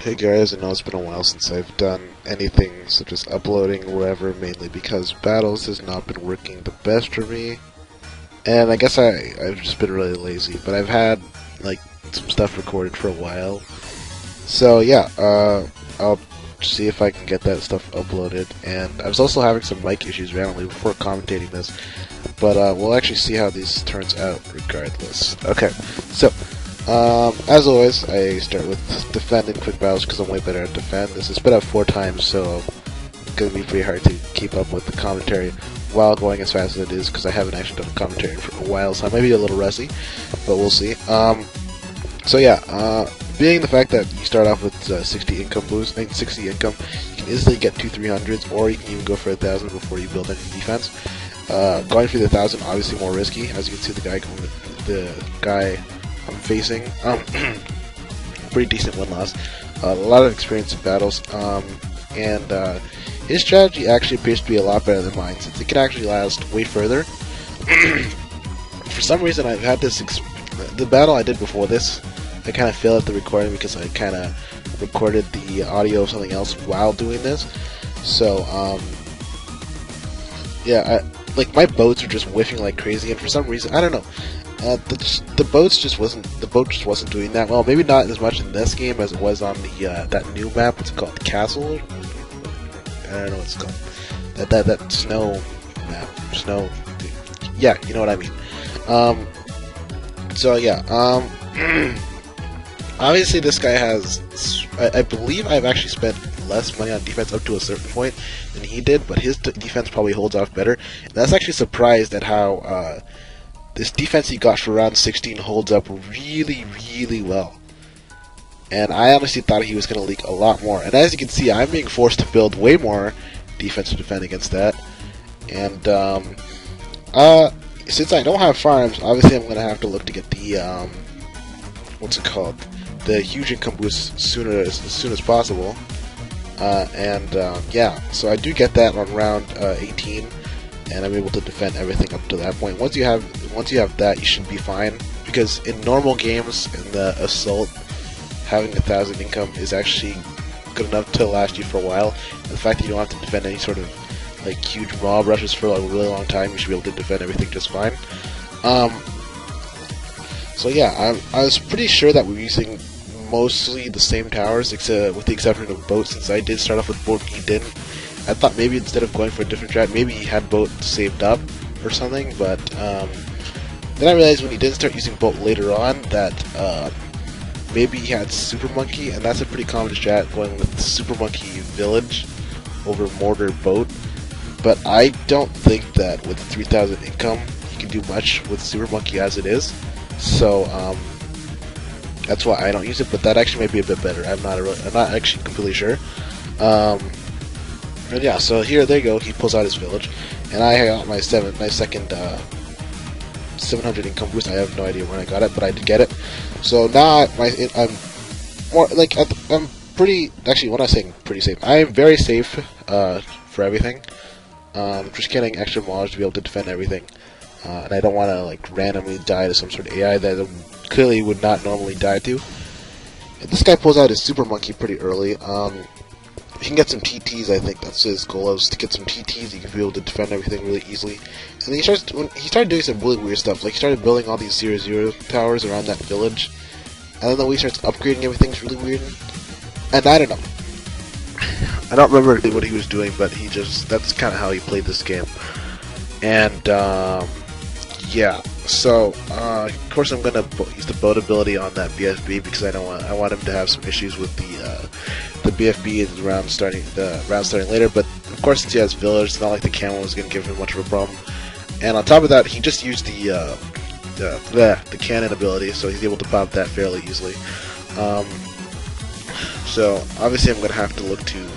Hey guys, I know it's been a while since I've done anything such as uploading or whatever, mainly because Battles has not been working the best for me. And I guess I've just been really lazy, but I've had like some stuff recorded for a while. So yeah, I'll see if I can get that stuff uploaded. And I was also having some mic issues randomly before commentating this, but we'll actually see how this turns out regardless. Okay, so as always, I start with defending quick battles because I'm way better at defend. This has been up 4 times, so it's going to be pretty hard to keep up with the commentary while going as fast as it is because I haven't actually done commentary for a while, so I might be a little rusty, but we'll see. So yeah, being the fact that you start off with 60 income boost, 60 income, you can easily get 2 300s, or you can even go for 1,000 before you build any defense. Going for the 1,000 obviously more risky, as you can see the guy I'm facing. Pretty decent win-loss. A lot of experience in battles. And his strategy actually appears to be a lot better than mine, since it can actually last way further. For some reason, I've had this... the battle I did before this, I kind of failed at the recording because I kind of recorded the audio of something else while doing this. So, yeah, like my boats are just whiffing like crazy, and for some reason, I don't know. The boat just wasn't doing that well. Maybe not as much in this game as it was on the that new map. What's it called? The Castle? I don't know what it's called. That snow map. Snow. Yeah, you know what I mean. So yeah. Obviously, this guy has. I believe I've actually spent less money on defense up to a certain point than he did, but his defense probably holds off better. And that's actually surprised at how. This defense he got for round 16 holds up really, really well. And I honestly thought he was going to leak a lot more. And as you can see, I'm being forced to build way more defense to defend against that. And since I don't have farms, obviously I'm going to have to look to get the, what's it called? The huge income boost as soon as possible. Yeah, so I do get that on round 18. And I'm able to defend everything up to that point. Once you have that, you should be fine. Because in normal games, in the assault, having 1,000 income is actually good enough to last you for a while. And the fact that you don't have to defend any sort of like huge mob rushes for like, a really long time, you should be able to defend everything just fine. So yeah, I was pretty sure that we're using mostly the same towers, except with the exception of boat, since I did start off with boat and he didn't. I thought maybe instead of going for a different strat, maybe he had boat saved up or something, but then I realized when he did start using boat later on that maybe he had Super Monkey, and that's a pretty common strat, going with Super Monkey Village over Mortar Boat. But I don't think that with 3,000 income you can do much with Super Monkey as it is, so that's why I don't use it. But that actually might be a bit better. I'm not actually completely sure. And yeah, so there you go. He pulls out his village, and I got my second 700 income boost. I have no idea when I got it, but I did get it. So now I'm more like I'm pretty. Actually, when I'm saying pretty safe, I am very safe for everything. Just getting extra mods to be able to defend everything, and I don't want to like randomly die to some sort of AI that I clearly would not normally die to. And this guy pulls out his Super Monkey pretty early. He can get some TTs, I think that's his goal, is to get some TTs. He can be able to defend everything really easily. And then he started doing some really weird stuff. Like he started building all these 0-0 towers around that village. And then the way he starts upgrading everything's really weird. And I don't know. I don't remember what he was doing, but that's kind of how he played this game. And yeah. So of course I'm gonna use the boat ability on that BFB because I want him to have some issues with the BFB is the round starting later. But of course, since he has village, it's not like the camo is gonna give him much of a problem. And on top of that, he just used the cannon ability, so he's able to pop that fairly easily. So obviously I'm gonna have to look to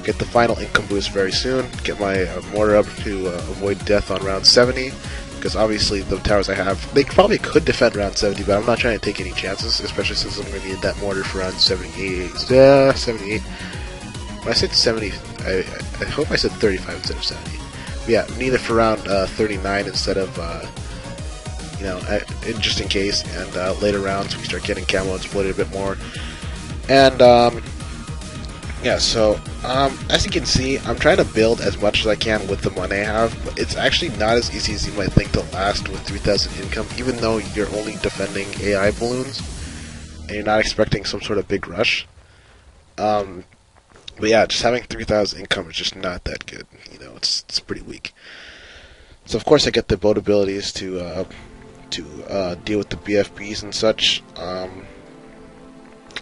get the final income boost very soon. Get my mortar up to avoid death on round 70. Because obviously the towers I have, they probably could defend round 70, but I'm not trying to take any chances, especially since I'm going to need that mortar for round 78. 78. When I said 70, I hope I said 35 instead of 70. But yeah, need it for round 39 instead of, just in case. And later rounds we start getting camo exploited a bit more. And yeah, so as you can see, I'm trying to build as much as I can with the money I have, but it's actually not as easy as you might think to last with 3,000 income, even though you're only defending AI balloons and you're not expecting some sort of big rush. But yeah, just having 3,000 income is just not that good. You know, it's pretty weak. So of course I get the boat abilities to deal with the BFBs and such.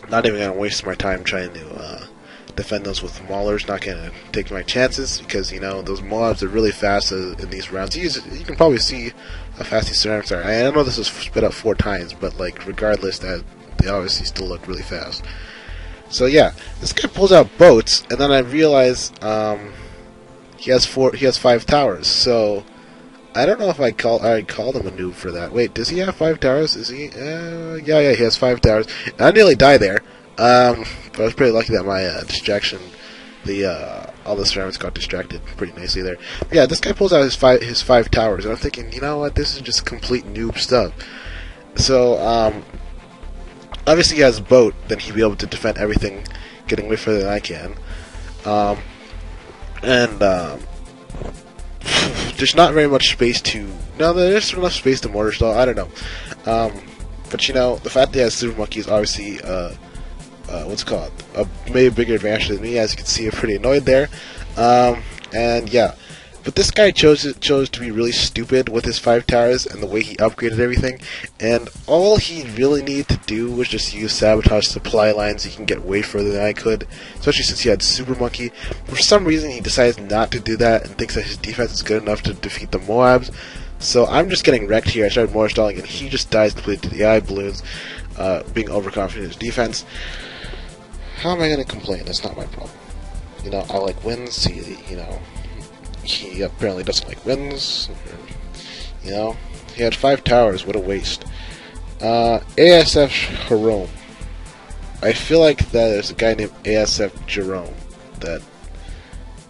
Not even gonna waste my time trying to defend those with maulers. Not gonna take my chances because, you know, those mobs are really fast in these rounds. You can probably see how fast these ceramics are. I know this was spit up 4 times, but like regardless, that they obviously still look really fast. So yeah, this guy pulls out boats, and then I realize he has 5 towers. So I don't know if I called him a noob for that. Wait, does he have 5 towers? Is he? Yeah, he has 5 towers. And I nearly died there. But I was pretty lucky that my distraction, all the ceramics got distracted pretty nicely there. But yeah, this guy pulls out his five towers, and I'm thinking, you know what? This is just complete noob stuff. So obviously he has a boat, then he'd be able to defend everything, getting way further than I can. There's not very much space to... No, there's enough space to mortar stall, I don't know. But you know, the fact that he has Super Monkey is obviously, what's it called? A maybe bigger advantage than me. As you can see, I'm pretty annoyed there. And yeah. But this guy chose to be really stupid with his 5 towers and the way he upgraded everything. And all he really needed to do was just use sabotage supply lines. He can get way further than I could, especially since he had Super Monkey. For some reason, he decides not to do that and thinks that his defense is good enough to defeat the Moabs. So I'm just getting wrecked here. I started mortar stalling, and he just dies completely to the AI balloons, being overconfident in his defense. How am I going to complain? That's not my problem. You know, I like wins. He apparently doesn't like wins. You know, he had 5 towers. What a waste. ASF Jerome. I feel like that there's a guy named ASF Jerome that,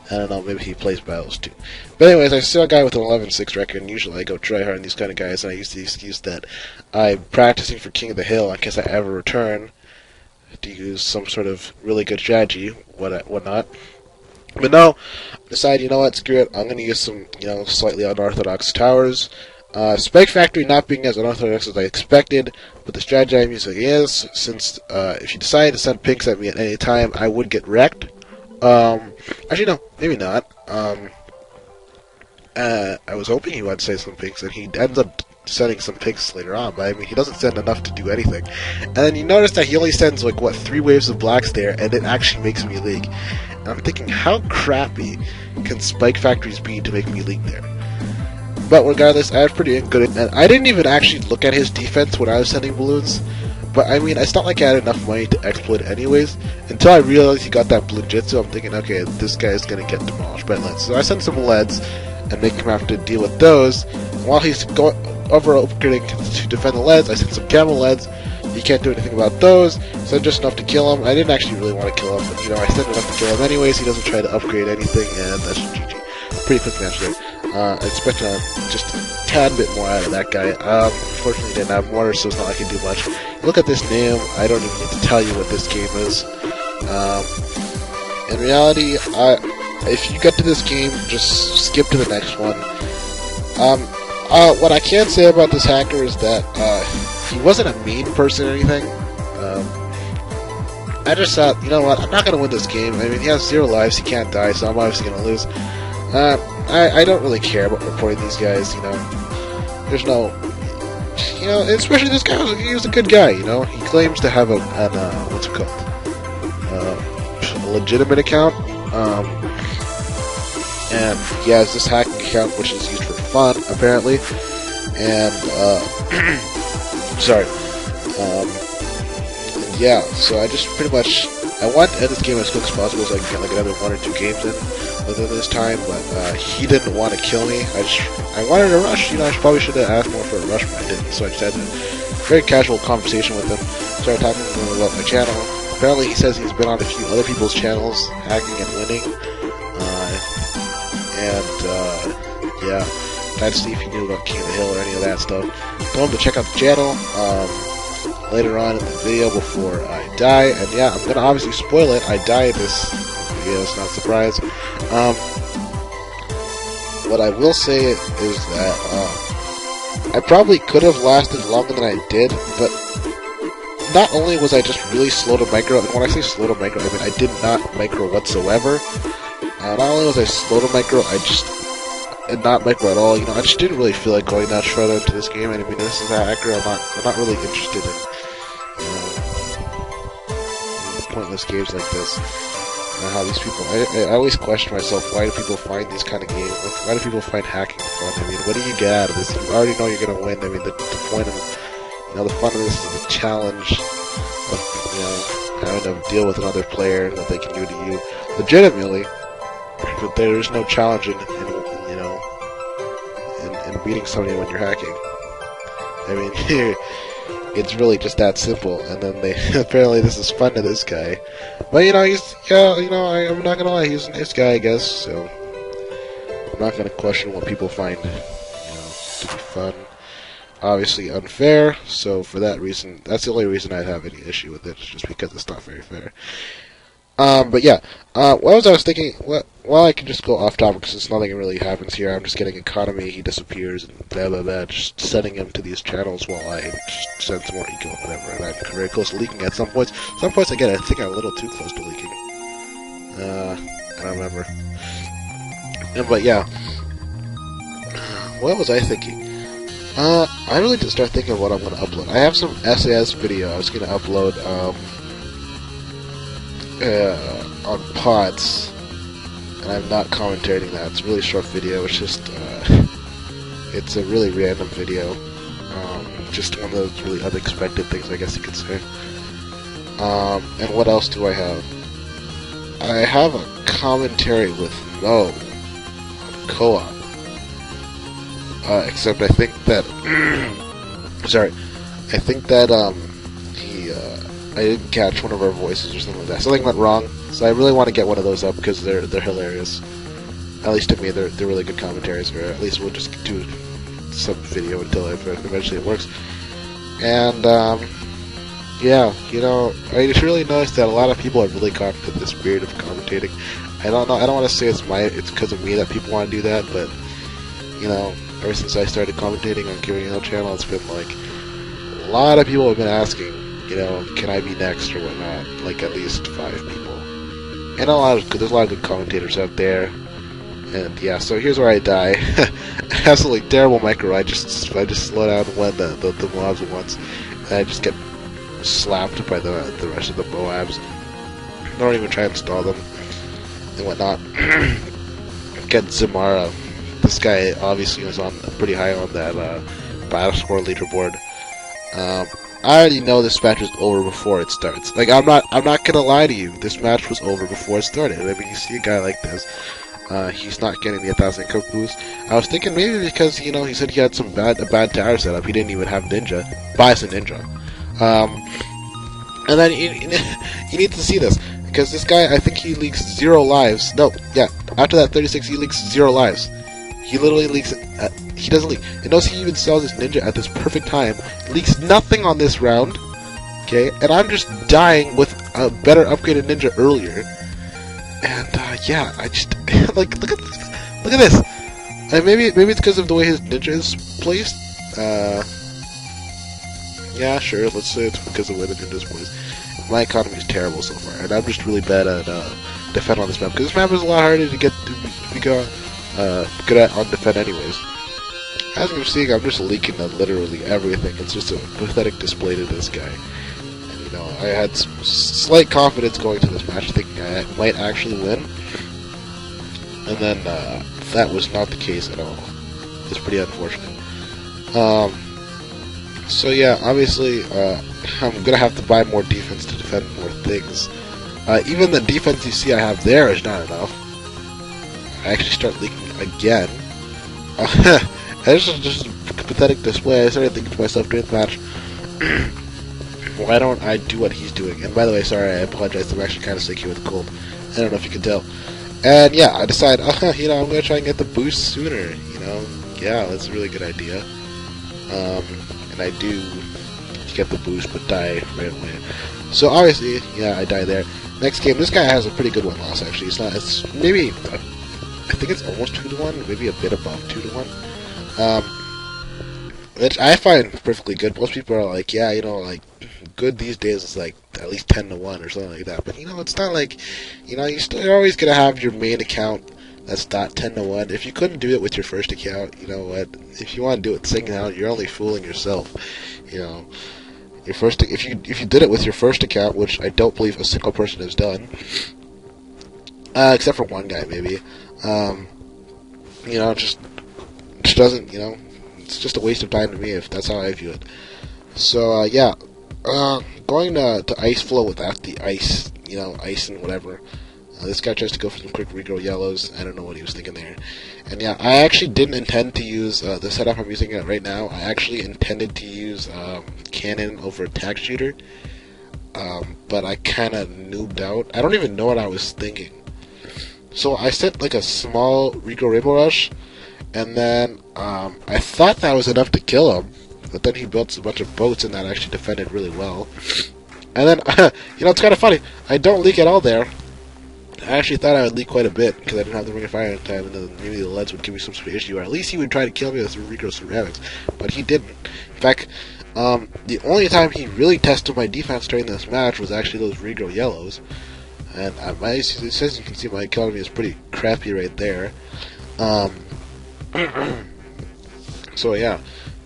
I don't know, maybe he plays Battles too. But anyways, I saw a guy with an 11-6 record, and usually I go try hard on these kind of guys, and I use the excuse that I'm practicing for King of the Hill in case I ever return to use some sort of really good strategy, whatnot. But no, I decided, you know what, screw it, I'm going to use some, you know, slightly unorthodox towers. Spike Factory not being as unorthodox as I expected, but the strategy I'm using is, since if you decide to send pinks at me at any time, I would get wrecked. Actually, no, maybe not. I was hoping he would say some pinks, and he ends up sending some pinks later on, but I mean, he doesn't send enough to do anything. And then you notice that he only sends, like, what, 3 waves of blacks there, and it actually makes me leak. And I'm thinking, how crappy can Spike Factories be to make me leak there? But regardless, I was pretty good at, and I didn't even actually look at his defense when I was sending balloons. But I mean, it's not like I had enough money to exploit anyways. Until I realized he got that blue jitsu, I'm thinking, okay, this guy's gonna get demolished by leads. So I sent some leads and make him have to deal with those. And while he's upgrading to defend the leads, I sent some camel leads. He can't do anything about those, so just enough to kill him. I didn't actually really want to kill him, but you know, I sent enough to kill him anyways. He doesn't try to upgrade anything, and that's GG. Pretty quick match there. I expected just a tad bit more out of that guy. Unfortunately, he didn't have mortar, so it's not like I can do much. Look at this name. I don't even need to tell you what this game is. In reality, if you get to this game, just skip to the next one. What I can say about this hacker is that he wasn't a mean person or anything. I just thought, you know what, I'm not going to win this game. I mean, he has 0 lives, he can't die, so I'm obviously going to lose. I don't really care about reporting these guys, you know. There's no... You know, especially this guy, he was a good guy, you know. He claims to have what's it called? A legitimate account. And he has this hacking account, which is used for fun, apparently. And, sorry. Yeah, so I just pretty much... I want to end this game as quick as possible so I can get like another 1 or 2 games in within this time, but he didn't want to kill me. I wanted a rush, you know, I probably should have asked more for a rush, but I didn't, so I just had a very casual conversation with him, started talking to him about my channel. Apparently he says he's been on a few other people's channels, hacking and winning, yeah, tried to see if he knew about King of the Hill or any of that stuff. Told him to check out the channel. later on in the video before I die. And yeah, I'm gonna obviously spoil it. I die in this video, it's not a surprise. What I will say is that I probably could have lasted longer than I did, but not only was I just really slow to micro, and when I say slow to micro, I mean I did not micro whatsoever. Not only was I slow to micro, and not micro at all. You know, I just didn't really feel like going that short into this game. And I mean, this is hacker. I'm not really interested in, you know, pointless games like this. How these people, I always question myself, why do people find these kind of games, why do people find hacking fun? I mean, what do you get out of this? You already know you're going to win. I mean, the point of, you know, the fun of this is the challenge of, you know, having to deal with another player that they can do to you legitimately, but there's no challenge in you know, in beating somebody when you're hacking. I mean, it's really just that simple. And then they apparently this is fun to this guy, but you know, I'm not gonna lie, he's a nice guy, I guess. So I'm not gonna question what people find, you know, to be fun. Obviously unfair. So for that reason, that's the only reason I have any issue with it, just because it's not very fair. But yeah, what was I was thinking? Well, I can just go off topic since nothing really happens here. I'm just getting economy. He disappears and blah blah blah. Just sending him to these channels while I just send some more eco and whatever. And I'm very close to leaking at some points. Some points again, I think I'm a little too close to leaking. I don't remember. But yeah, what was I thinking? I really did start thinking of what I'm going to upload. I have some SAS video I was going to upload. On pods, and I'm not commentating that. It's a really short video. It's just, it's a really random video. Just one of those really unexpected things, I guess you could say. And what else do I have? I have a commentary with Mo on co-op. Except I think that, sorry, I think that, I didn't catch one of our voices or something like that. Something went wrong, so I really want to get one of those up because they're hilarious. At least to me, they're really good commentaries. Or at least we'll just do some video until eventually it works. And yeah, you know, I just really noticed that a lot of people are really caught into this weird of commentating. I don't know. I don't want to say it's because of me that people want to do that, but you know, ever since I started commentating on Giving Out channel, it's been like a lot of people have been asking, you know, can I be next or whatnot? Like at least 5 people, and there's a lot of good commentators out there. And yeah, so here's where I die. Absolutely terrible micro. I just slow down when the mobs once, and I just get slapped by the rest of the Moabs. I don't even try and stall them and whatnot. Get Zamara. This guy obviously was on pretty high on that battle score leaderboard. I already know this match was over before it starts. Like I'm not gonna lie to you. This match was over before it started. I mean, you see a guy like this, he's not getting the 1,000 cook boost. I was thinking maybe because, you know, he said he had a bad tower setup. He didn't even have Ninja. Buys a Ninja. And then you need to see this, because this guy, I think he leaks 0 lives. No, yeah. After that 36, he leaks 0 lives. He literally leaks. He doesn't leak. And notice he even sells his Ninja at this perfect time. Leaks nothing on this round. Okay, and I'm just dying with a better upgraded Ninja earlier. And yeah, I just like look at this. And maybe it's because of the way his Ninja is placed. Yeah, sure. Let's say it's because of the way the Ninja is placed. My economy is terrible so far, and I'm just really bad at defend on this map, because this map is a lot harder to get to be good at on defend anyways. As you're seeing, I'm just leaking literally everything. It's just a pathetic display to this guy. And, you know, I had some slight confidence going to this match, thinking I might actually win. And then that was not the case at all. It's pretty unfortunate. So yeah, obviously, I'm gonna have to buy more defense to defend more things. Even the defense you see I have there is not enough. I actually start leaking again. This is just a pathetic display. I started thinking to myself during the match, why don't I do what he's doing? And by the way, sorry, I apologize. I'm actually kind of sick here with a cold. I don't know if you can tell. And yeah, I decide, you know, I'm gonna try and get the boost sooner. You know, yeah, that's a really good idea. And I do to get the boost, but die right away. So obviously, yeah, I die there. Next game, this guy has a pretty good win loss actually. It's maybe, I think it's almost 2-1, maybe a bit above 2-1. Which I find perfectly good. Most people are like, yeah, you know, like, good these days is like at least 10-1 or something like that. But you know, it's not like, you know, you're always gonna have your main account that's not 10-1. If you couldn't do it with your first account, you know what? If you want to do it second account, you're only fooling yourself. You know, your first if you did it with your first account, which I don't believe a single person has done, except for one guy maybe. You know, just doesn't, you know, it's just a waste of time to me if that's how I view it. So yeah, going to ice flow without the ice, you know, ice and whatever. This guy tries to go for some quick regrow yellows. I don't know what he was thinking there. And yeah, I actually didn't intend to use the setup I'm using it right now. I actually intended to use cannon over attack shooter, but I kind of noobed out. I don't even know what I was thinking. So I sent like a small regrow rainbow rush, and then I thought that was enough to kill him. But then he built a bunch of boats, and that actually defended really well. And then, you know, it's kind of funny. I don't leak at all there. I actually thought I would leak quite a bit, because I didn't have the Ring of Fire at the time, and then maybe the leads would give me some sort of issue, or at least he would try to kill me with regrow ceramics. But he didn't. In fact, the only time he really tested my defense during this match was actually those regrow yellows. And as you can see, my economy is pretty crappy right there. So yeah.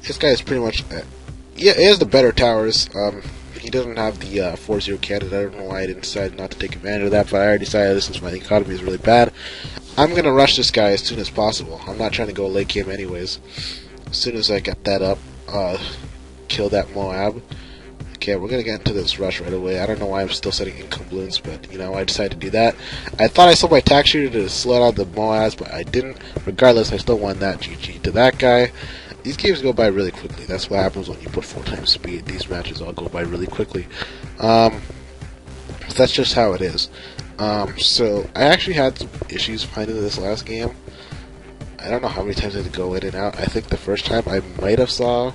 This guy is pretty much, yeah, he has the better towers. He doesn't have the 4-0 cannon. I don't know why I didn't decide not to take advantage of that, but I already decided since my economy is really bad, I'm going to rush this guy as soon as possible. I'm not trying to go late game anyways. As soon as I get that up, kill that Moab. Okay, we're going to get into this rush right away. I don't know why I'm still setting income balloons, but, you know, I decided to do that. I thought I sold my attack shooter to slow down the Moabs, but I didn't. Regardless, I still won that. GG to that guy. These games go by really quickly. That's what happens when you put 4 times speed. These matches all go by really quickly. That's just how it is. So I actually had some issues finding this last game. I don't know how many times I had to go in and out. I think the first time I might have said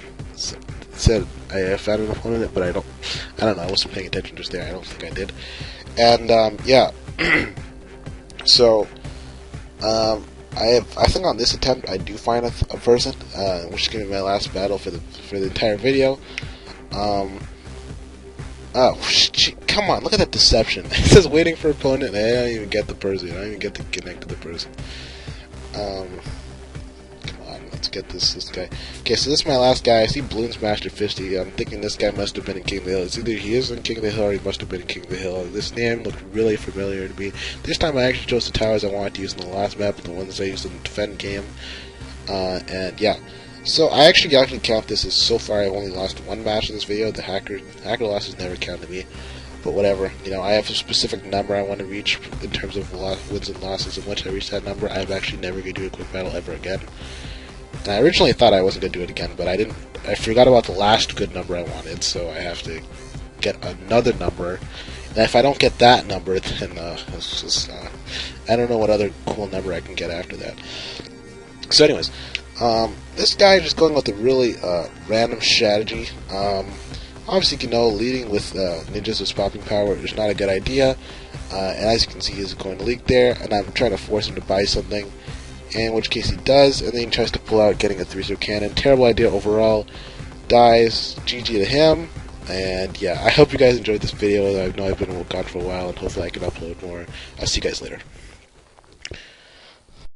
I found an opponent, but I don't know. I wasn't paying attention just there. I don't think I did. And yeah. So I think on this attempt I do find a person, which is going to be my last battle for the entire video. Oh, come on! Look at that deception. It says waiting for opponent, and I don't even get the person. I don't even get to connect to the person. Come on, let's get this guy. Okay, so this is my last guy. I see Balloons Master 50. I'm thinking this guy must have been in King of the Hill. It's either he is in King of the Hill or he must have been in King of the Hill. This name looked really familiar to me. This time I actually chose the towers I wanted to use in the last map, the ones I used in the defend game. And yeah. So I actually count this as so far I've only lost one match in this video. The hacker losses never counted me. But whatever, you know, I have a specific number I want to reach in terms of wins and losses, and once I reach that number, I'm actually never going to do a quick battle ever again. And I originally thought I wasn't going to do it again, but I didn't. I forgot about the last good number I wanted, so I have to get another number. And if I don't get that number, then it's just, I don't know what other cool number I can get after that. So anyways, this guy just going with a really random strategy. Obviously, you know, leading with ninjas with popping power is not a good idea. And as you can see, he's going to leak there, and I'm trying to force him to buy something. In which case he does, and then he tries to pull out getting a 3-0 cannon. Terrible idea overall. Dies. GG to him. And yeah, I hope you guys enjoyed this video. I know I've been gone for a while, and hopefully I can upload more. I'll see you guys later.